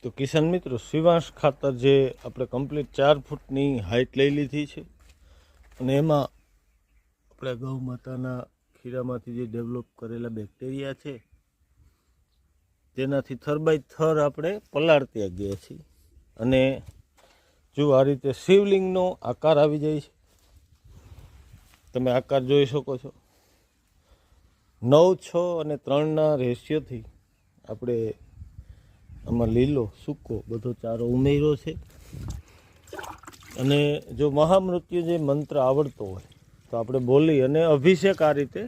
તો કિસાન મિત્રો, શિવાંશ ખાતર જે આપણે કમ્પ્લીટ 4 ફૂટની હાઇટ લઈ લીધી છે અને એમાં આપણે ગૌ માતાના ખીરામાંથી જે ડેવલપ કરેલા બેક્ટેરિયા છે તેનાથી થર બાય થર આપણે પલાળતી ગયા છીએ. અને જો આ રીતે શિવલિંગનો આકાર આવી જાય છે, તમે આકાર જોઈ શકો છો. 9, 6 અને 3ના રેશિયોથી આપણે આમાં લીલો સૂકો બધો ચારો ઉમેર્યો છે. અને જો મહામૃત્યુંજય મંત્ર આવડતો હોય તો આપણે બોલી અને અભિષેક આ રીતે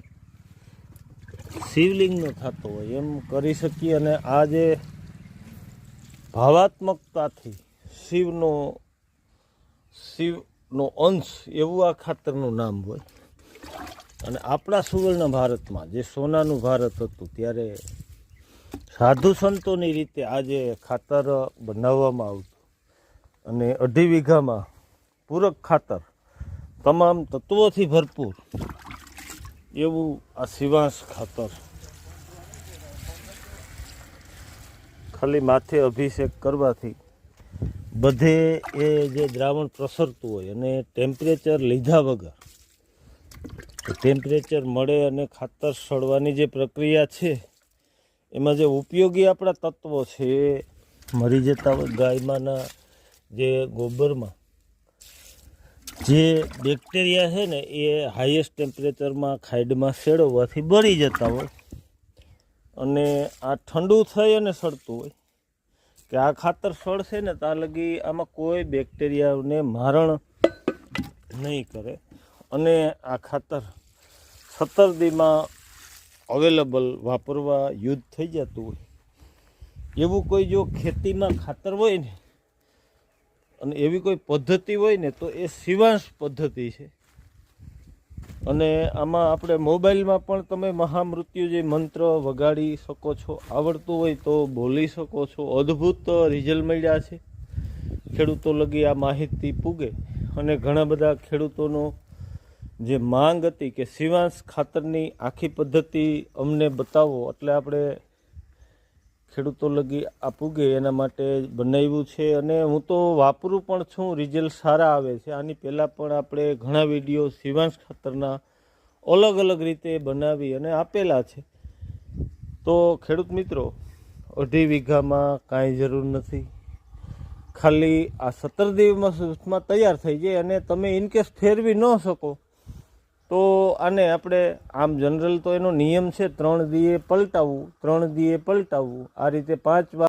શિવલિંગનો થતો હોય એમ કરી શકીએ. અને આ જે ભાવાત્મકતાથી શિવનો અંશ એવું આ ખાતરનું નામ હોય. અને આપણા સુવર્ણ ભારતમાં જે સોનાનું ભારત હતું ત્યારે સાધુ સંતોની રીતે આજે ખાતર બનાવવામાં આવતું. અને 2.5 વીઘામાં પૂરક ખાતર તમામ તત્વોથી ભરપૂર એવું આ શિવાંશ ખાતર. ખાલી માથે અભિષેક કરવાથી બધે એ જે દ્રાવણ પ્રસરતું હોય અને ટેમ્પરેચર લીધા વગર ટેમ્પરેચર મળે અને ખાતર સડવાની જે પ્રક્રિયા છે એમાં જે ઉપયોગી આપણા તત્વો છે એ મરી જતા હોય. ગાયમાંના જે ગોબરમાં જે બેક્ટેરિયા છે ને એ હાઈએસ્ટ ટેમ્પરેચરમાં ખાડમાં સેડવવાથી બળી જતા હોય. અને આ ઠંડુ થઈ અને સડતું હોય કે આ ખાતર સડશે ને ત્યાં લગી આમાં કોઈ બેક્ટેરિયાને મારણ નહીં કરે. અને આ ખાતર 17 દીમાં અવેલેબલ વાપરવા યુદ્ધ થઈ જતું હોય એવું કોઈ જો ખેતીમાં ખાતર હોય ને અને એવી કોઈ પદ્ધતિ હોય ને તો એ શિવાંશ પદ્ધતિ છે. અને આમાં આપણે મોબાઈલમાં પણ તમે મહામૃત્યુંજય મંત્ર વગાડી શકો છો. આવડતું હોય તો બોલી શકો છો. અદ્ભુત રિઝલ્ટ મળ્યા છે. ખેડૂતો લગી આ માહિતી પૂગે અને ઘણા બધા ખેડૂતોનો જે માંગ હતી કે શિવાંશ ખાતરની આખી પદ્ધતિ અમને બતાવો, એટલે આપણે ખેડૂતો લગી આ પૂગે એના માટે બનાવ્યું છે. અને હું તો વાપરું પણ છું, રિઝલ્ટ સારા આવે છે. આની પહેલાં પણ આપણે ઘણા વિડીયો શિવાંશ ખાતરના અલગ અલગ રીતે બનાવી અને આપેલા છે. તો ખેડૂત મિત્રો, 2.5 વીઘામાં કાંઈ જરૂર નથી. ખાલી આ 17 દિવસમાં તૈયાર થઈ જાય. અને તમે ઇનકેસ ફેરવી ન શકો તો આને આપણે આમ જનરલ તો એનો નિયમ છે 3 દીએ પલટાવવું, 3 દીએ પલટાવવું. આ રીતે 5 વાર